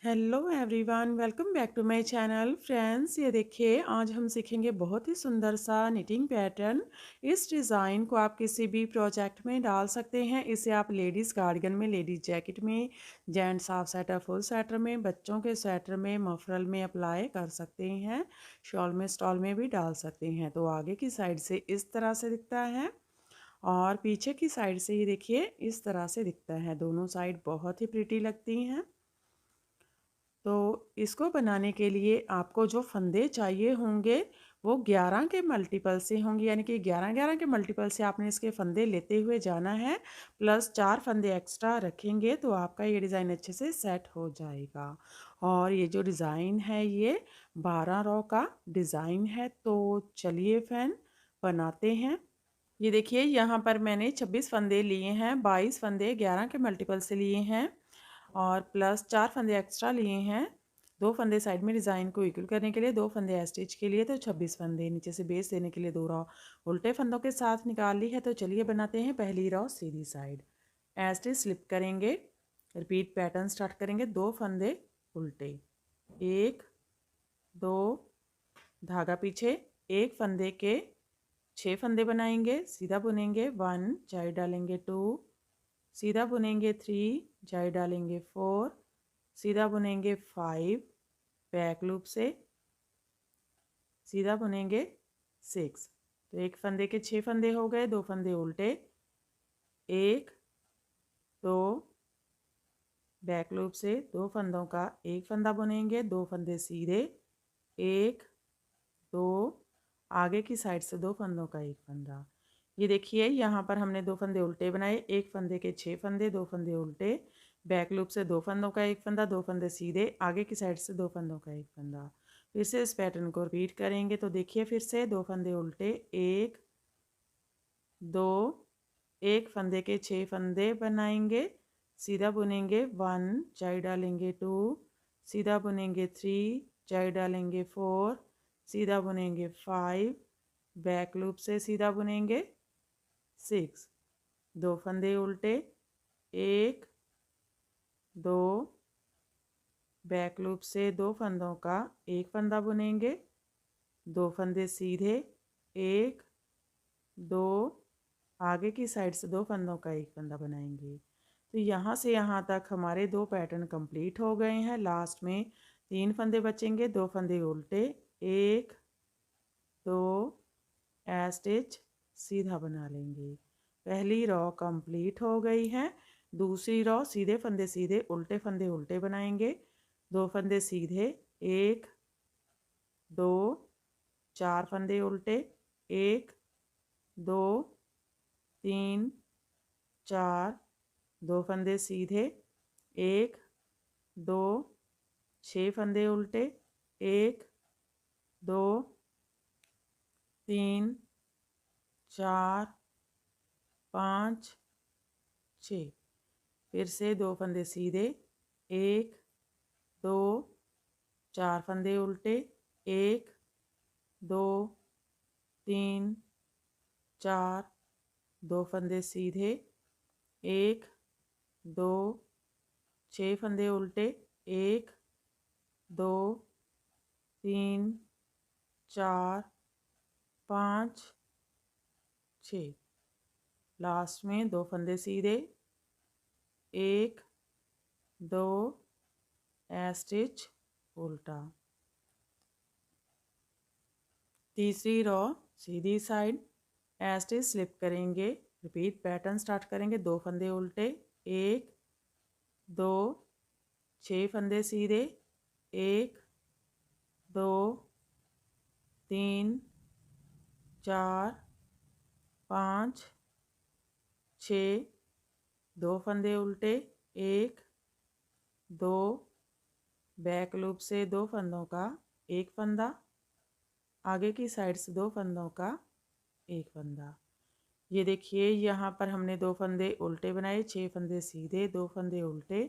Hello everyone, welcome back to my channel. Friends, ये देखिए आज हम सीखेंगे बहुत ही सुंदर सा निटिंग पैटर्न। इस डिज़ाइन को आप किसी भी प्रोजेक्ट में डाल सकते हैं। इसे आप लेडीज़ कार्डिगन में, लेडीज़ जैकेट में, gents half sweater, full sweater में, बच्चों के स्वेटर में, मफरल में अप्लाई कर सकते हैं। शॉल में, स्टॉल में भी डाल सकते हैं। तो आगे की साइड से इस तरह से दिखता है और पीछे की साइड से ये देखिए इस तरह से दिखता है। दोनों साइड बहुत ही प्रिटी लगती हैं। तो इसको बनाने के लिए आपको जो फंदे चाहिए होंगे वो 11 के मल्टीपल से होंगे, यानी कि 11-11 के मल्टीपल से आपने इसके फंदे लेते हुए जाना है। प्लस 4 फंदे एक्स्ट्रा रखेंगे तो आपका ये डिज़ाइन अच्छे से सेट हो जाएगा। और ये जो डिज़ाइन है ये 12 रो का डिज़ाइन है। तो चलिए फैन बनाते हैं। ये देखिए यहाँ पर मैंने 26 फंदे लिए हैं, 22 फंदे 11 के मल्टीपल से लिए हैं और प्लस 4 फंदे एक्स्ट्रा लिए हैं। 2 फंदे साइड में डिज़ाइन को इक्वल करने के लिए, 2 फंदे स्टिच के लिए, तो 26 फंदे नीचे से बेस देने के लिए 2 रो उल्टे फंदों के साथ निकाल ली है। तो चलिए बनाते हैं। पहली रो सीधी साइड स्टिच स्लिप करेंगे, रिपीट पैटर्न स्टार्ट करेंगे। 2 फंदे उल्टे, 1 2, धागा पीछे, 1 फंदे के 6 फंदे बनाएंगे, सीधा बुनेंगे 1, जाई डालेंगे 2, सीधा बुनेंगे 3, जाई डालेंगे 4, सीधा बुनेंगे 5, बैक लूप से सीधा बुनेंगे 6। तो 1 फंदे के 6 फंदे हो गए, 2 फंदे उल्टे, 1 2, बैक लूप से 2 फंदों का 1 फंदा बुनेंगे, 2 फंदे सीधे, 1 2, आगे की साइड से 2 फंदों का 1 फंदा। ये देखिए यहाँ पर हमने 2 फंदे उल्टे बनाए, 1 फंदे के 6 फंदे, 2 फंदे उल्टे, बैक लूप से 2 फंदों का 1 फंदा, 2 फंदे सीधे, आगे की साइड से 2 फंदों का 1 फंदा। फिर से इस पैटर्न को रिपीट करेंगे। तो देखिए फिर से 2 फंदे उल्टे, 1 2, 1 फंदे के 6 फंदे बनाएंगे, सीधा बुनेंगे 1, चाई डालेंगे 2, सीधा बुनेंगे 3, चाई डालेंगे 4, सीधा बुनेंगे 5, बैक लूप से सीधा बुनेंगे 6, 2 फंदे उल्टे, 1 2, बैक लूप से 2 फंदों का 1 फंदा बुनेंगे, 2 फंदे सीधे, 1 2, आगे की साइड से 2 फंदों का 1 फंदा बनाएंगे। तो यहाँ से यहाँ तक हमारे 2 पैटर्न कंप्लीट हो गए हैं। लास्ट में 3 फंदे बचेंगे, 2 फंदे उल्टे, 1 2, स्टिच सीधा बना लेंगे। पहली रो कंप्लीट हो गई है। दूसरी रो सीधे फंदे सीधे, उल्टे फंदे उल्टे बनाएंगे, 2 फंदे सीधे, 1 2, 4 फंदे उल्टे, 1 2 3 4, 2 फंदे सीधे, 1 2, 6 फंदे उल्टे, 1 2 3 4 5 6। फिर से 2 फंदे सीधे, 1 2, 4 फंदे उल्टे, 1 2 3 4, 2 फंदे सीधे, 1 2, 6 फंदे उल्टे, 1 2 3 4 5 6। लास्ट में 2 फंदे सीधे, 1 2, स्टिच उल्टा। तीसरी रो सीधी साइड स्टिच स्लिप करेंगे, रिपीट पैटर्न स्टार्ट करेंगे। 2 फंदे उल्टे, 1 2, 6 फंदे सीधे, 1 2 3 4 5 6, 2 फंदे उल्टे, 1 2, बैक लूप से 2 फंदों का 1 फंदा, आगे की साइड से 2 फंदों का 1 फंदा। ये देखिए यहाँ पर हमने 2 फंदे उल्टे बनाए, 6 फंदे सीधे, 2 फंदे उल्टे,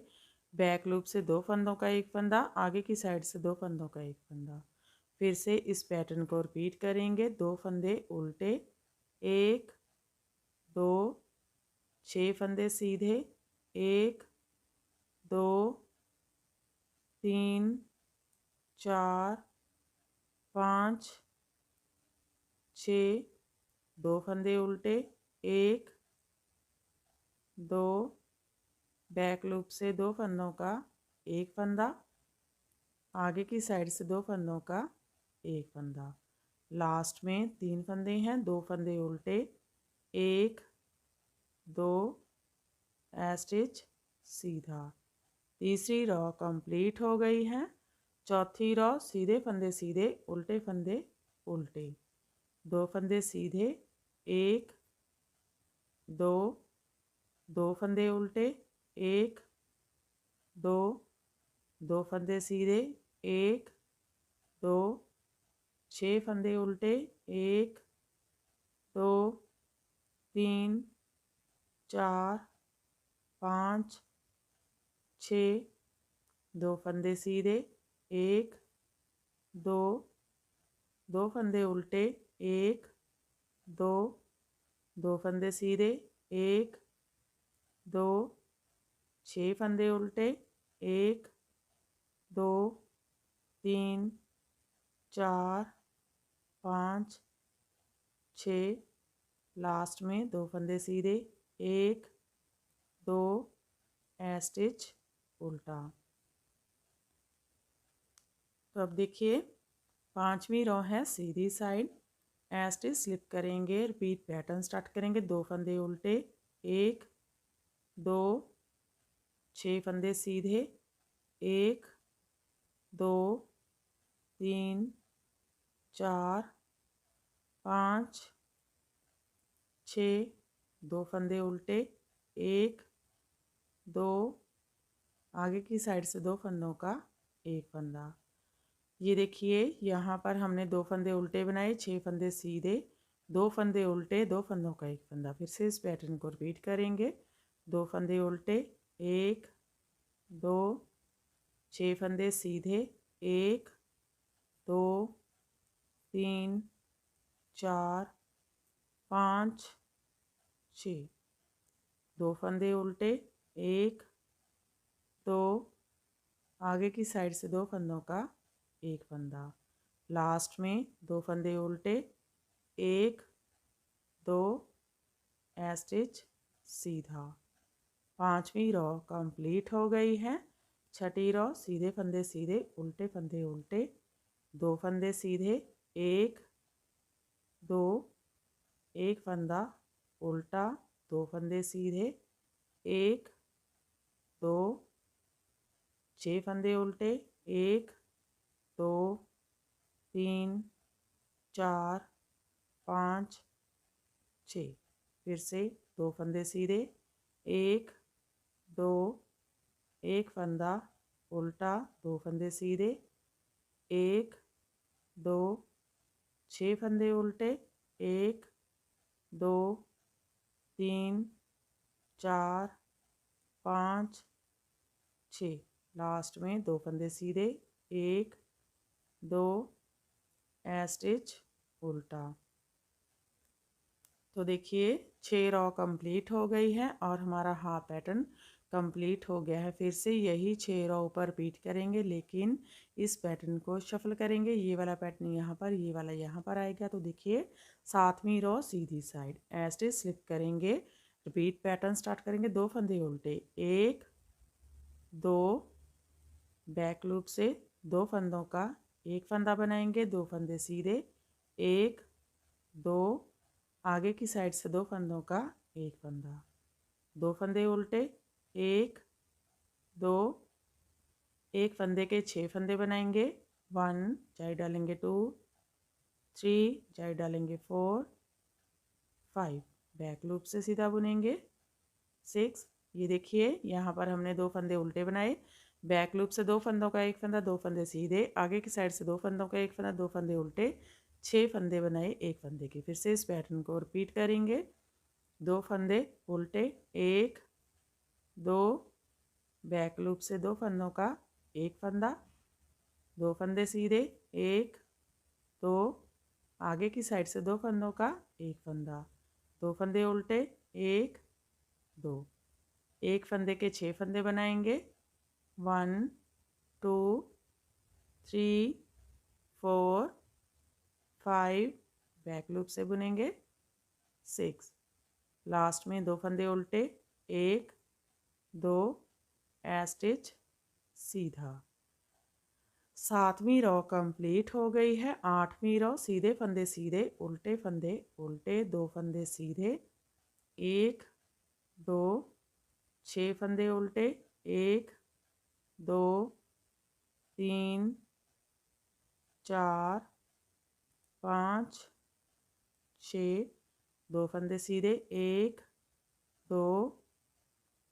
बैक लूप से 2 फंदों का 1 फंदा, आगे की साइड से 2 फंदों का 1 फंदा। फिर से इस पैटर्न को रिपीट करेंगे। 2 फंदे उल्टे, 1 2, 6 फंदे सीधे, 1 2, 3 4 5 6, 2 फंदे उल्टे, 1 2, बैक लूप से 2 फंदों का एक फंदा, आगे की साइड से 2 फंदों का एक फंदा, लास्ट में 3 फंदे हैं, 2 फंदे उल्टे, 1 2, स्टिच सीधा। तीसरी रॉ कंप्लीट हो गई है। चौथी रॉ सीधे फंदे सीधे, उल्टे फंदे उल्टे, 2 फंदे सीधे, 1 2, 2 फंदे उल्टे, 1 2, 2 फंदे सीधे, 1 2, 6 फंदे उल्टे, 1 2 3 4 5 6, 2 फंदे सीधे, 1 2, 2 फंदे उल्टे, 1 2, 2 फंदे सीधे, 1 2, 6 फंदे उल्टे, 1 2 3 4 5 6, लास्ट में 2 फंदे सीधे, 1 2, स्टिच उल्टा। तो अब देखिए 5वीं रो है सीधी साइड, स्टिच स्लिप करेंगे, रिपीट पैटर्न स्टार्ट करेंगे, 2 फंदे उल्टे, 1 2, 6 फंदे सीधे, 1 2 3 4 5 6, 2 फंदे उल्टे, 1 2, आगे की साइड से 2 फंदों का एक फंदा। ये देखिए यहाँ पर हमने 2 फंदे उल्टे बनाए, 6 फंदे सीधे, 2 फंदे उल्टे, 2 फंदों का एक फंदा। फिर से इस पैटर्न को रिपीट करेंगे, 2 फंदे उल्टे, 1 2, 6 फंदे सीधे, 1 2 3 4 5 6, 2 फंदे उल्टे, 1 2, आगे की साइड से 2 फंदों का एक फंदा, लास्ट में 2 फंदे उल्टे, 1 2, स्टिच सीधा। 5वीं रो कंप्लीट हो गई है। छठी रो सीधे फंदे सीधे, उल्टे फंदे उल्टे, 2 फंदे सीधे, 1 2, एक फंदा उल्टा, 2 फंदे सीधे, 1 2, 6 फंदे उल्टे, 1 2 3 4 5 6, फिर से 2 फंदे सीधे, 1 2, एक फंदा उल्टा, 2 फंदे सीधे, 1 2, 6 फंदे उल्टे, 1 2 3 4 5 6, लास्ट में 2 फंदे सीधे, 1 2, स्टिच उल्टा। तो देखिए 6 रॉ कंप्लीट हो गई है और हमारा हाफ पैटर्न कंप्लीट हो गया है। फिर से यही 6 रॉ ऊपर रिपीट करेंगे, लेकिन इस पैटर्न को शफल करेंगे। ये वाला पैटर्न यहाँ पर, ये वाला यहाँ पर आएगा। तो देखिए 7वीं रॉ सीधी साइड, स्टिच स्लिप करेंगे, रिपीट पैटर्न स्टार्ट करेंगे, 2 फंदे उल्टे, 1 2, बैक लूप से 2 फंदों का एक फंदा बनाएंगे, 2 फंदे सीधे, 1 2, आगे की साइड से 2 फंदों का एक फंदा, 2 फंदे उल्टे, 1 2, एक फंदे के 6 फंदे बनाएंगे, 1 जाई डालेंगे, 2 3 जाई डालेंगे, 4 5, बैक लूप से सीधा बुनेंगे, 6। ये देखिए यहाँ पर हमने 2 फंदे उल्टे बनाए, बैक लूप से 2 फंदों का एक फंदा, 2 फंदे सीधे, आगे की साइड से 2 फंदों का एक फंदा, 2 फंदे उल्टे, 6 फंदे बनाए एक फंदे के। फिर से इस पैटर्न को रिपीट करेंगे, 2 फंदे उल्टे, 1 2, बैक लूप से 2 फंदों का एक फंदा, 2 फंदे सीधे, 1 2, आगे की साइड से 2 फंदों का एक फंदा, 2 फंदे उल्टे, 1 2, एक फंदे के 6 फंदे बनाएंगे, 1 2 3 4 5, बैक लूप से बुनेंगे 6, लास्ट में 2 फंदे उल्टे, 1 2 स्टिच सीधा। 7वीं रो कंप्लीट हो गई है। 8वीं रो सीधे फंदे सीधे, उल्टे फंदे उल्टे, 2 फंदे सीधे, 1 2 6 फंदे उल्टे, 1 2 3 4 5 6, 2 फंदे सीधे, 1 2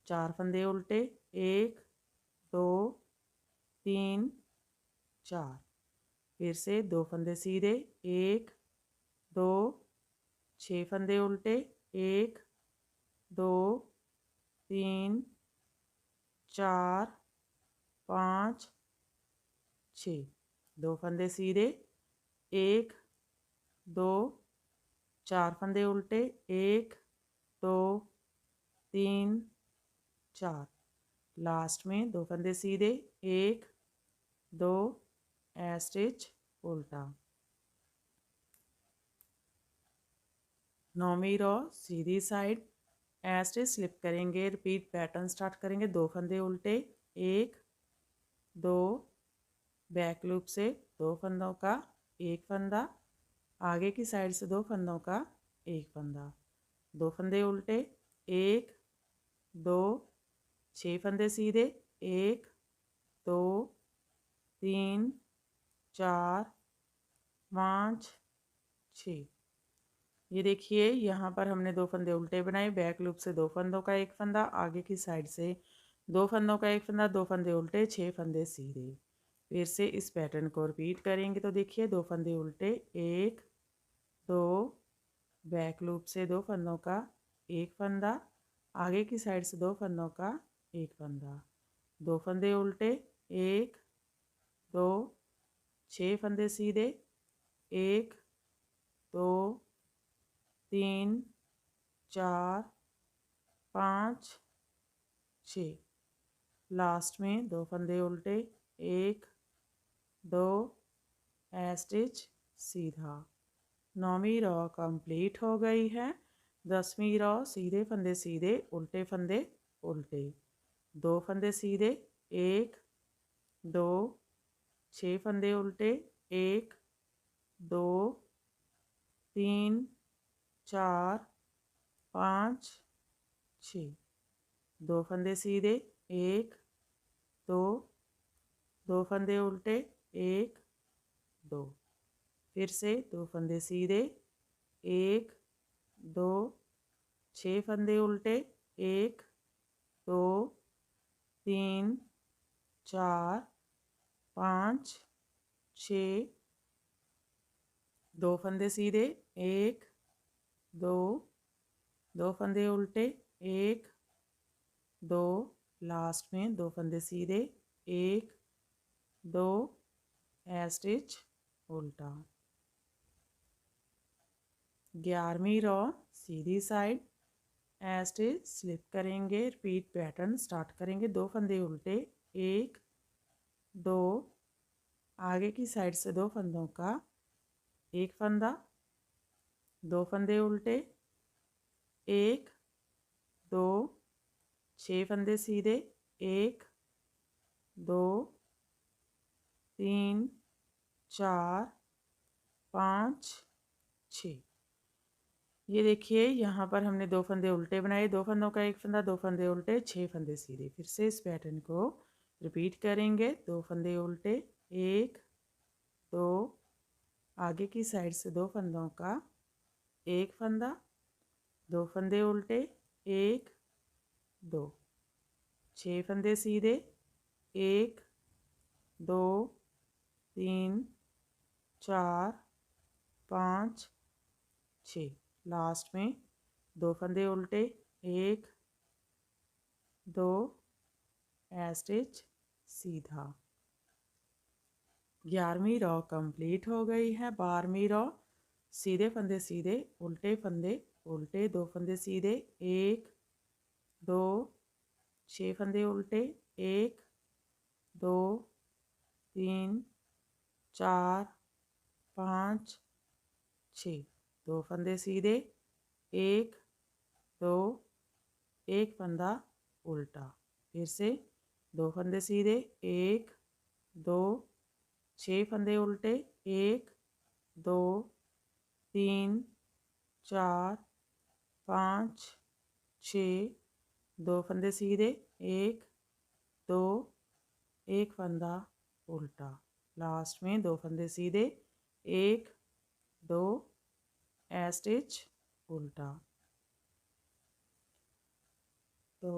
4 फंदे उल्टे, 1 2 3 4, फिर से 2 फंदे सीधे, 1 2 6 फंदे उल्टे, 1 2 3 4 5 6, 2 फंदे सीधे, 1 2 4 फंदे उल्टे, 1 2 3 4, लास्ट में 2 फंदे सीधे, 1 2 स्टिच उल्टा। 9वीं रो सीधी साइड स्टिच स्लिप करेंगे, रिपीट पैटर्न स्टार्ट करेंगे, 2 फंदे उल्टे, 1 2, बैक लूप से 2 फंदों का 1 फंदा, आगे की साइड से 2 फंदों का 1 फंदा, 2 फंदे उल्टे, 1 2 6 फंदे सीधे, 1 2 3 4 5 6। ये देखिए यहाँ पर हमने 2 फंदे उल्टे बनाए, बैक लूप से 2 फंदों का 1 फंदा, आगे की साइड से 2 फंदों का 1 फंदा, 2 फंदे उल्टे, 6 फंदे सीधे। फिर से इस पैटर्न को रिपीट करेंगे तो देखिए 2 फंदे उल्टे, 1 2, बैक लूप से 2 फंदों का 1 फंदा, आगे की साइड से 2 फंदों का 1 फंदा, 2 फंदे उल्टे, 1 2 6 फंदे सीधे, 1 2 3 4 5 6, लास्ट में 2 फंदे उल्टे, 1 2 स्टिच सीधा। 9वीं रो कंप्लीट हो गई है। 10वीं रो सीधे फंदे सीधे, उल्टे फंदे उल्टे, 2 फंदे सीधे, 1 2 6 फंदे उल्टे, 1 2 3 4 5 6, 2 फंदे सीधे, 1 2 2 फंदे उल्टे, 1 2, फिर से 2 फंदे सीधे, 1 2 6 फंदे उल्टे, 1 2 3 4 5 6, 2 फंदे सीधे, 1 2 2 फंदे उल्टे, 1 2, लास्ट में 2 फंदे सीधे, 1 2 स्टिच उल्टा। 11वीं रो सीधी साइड स्टिच स्लिप करेंगे, रिपीट पैटर्न स्टार्ट करेंगे, 2 फंदे उल्टे, 1 2, आगे की साइड से 2 फंदों का 1 फंदा, 2 फंदे उल्टे, 1 2 6 फंदे सीधे, 1 2 3 4 5 6। ये देखिए यहाँ पर हमने 2 फंदे उल्टे बनाए, 2 फंदों का 1 फंदा, 2 फंदे उल्टे, 6 फंदे सीधे। फिर से इस पैटर्न को रिपीट करेंगे, 2 फंदे उल्टे, 1 2, आगे की साइड से 2 फंदों का 1 फंदा, 2 फंदे उल्टे, 1 2, 6 फंदे सीधे, 1 2 3 4 5 6, लास्ट में 2 फंदे उल्टे, 1 2 स्टिच सीधा। 11वीं रो कंप्लीट हो गई है। 12वीं रो सीधे फंदे सीधे, उल्टे फंदे उल्टे, 2 फंदे सीधे, 1 2 6 फंदे उल्टे, 1 2 3 4 5 6। 2 फंदे सीधे, 1 2, एक फंदा उल्टा। फिर से 2 फंदे सीधे, 1 2, 6 फंदे उल्टे, 1 2 3 4 5 6। 2 फंदे सीधे, 1 2, एक फंदा उल्टा। लास्ट में 2 फंदे सीधे, 1 2, स्टिच उल्टा। तो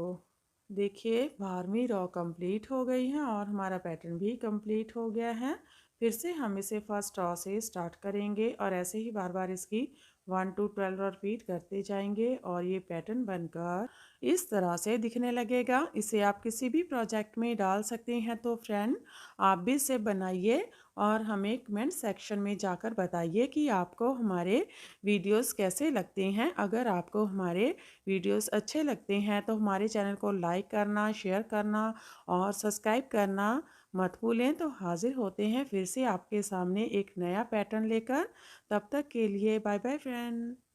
देखिए 12वीं रो कंप्लीट हो गई है और हमारा पैटर्न भी कंप्लीट हो गया है। फिर से हम इसे फर्स्ट रो से स्टार्ट करेंगे और ऐसे ही बार बार इसकी 1 to 12 रिपीट करते जाएंगे और ये पैटर्न बनकर इस तरह से दिखने लगेगा। इसे आप किसी भी प्रोजेक्ट में डाल सकते हैं। तो फ्रेंड, आप भी इसे बनाइए और हमें कमेंट सेक्शन में जाकर बताइए कि आपको हमारे वीडियोस कैसे लगते हैं। अगर आपको हमारे वीडियोस अच्छे लगते हैं तो हमारे चैनल को लाइक करना, शेयर करना और सब्सक्राइब करना मत भूलें। तो हाजिर होते हैं फिर से आपके सामने एक नया पैटर्न लेकर। तब तक के लिए बाय बाय फ्रेंड।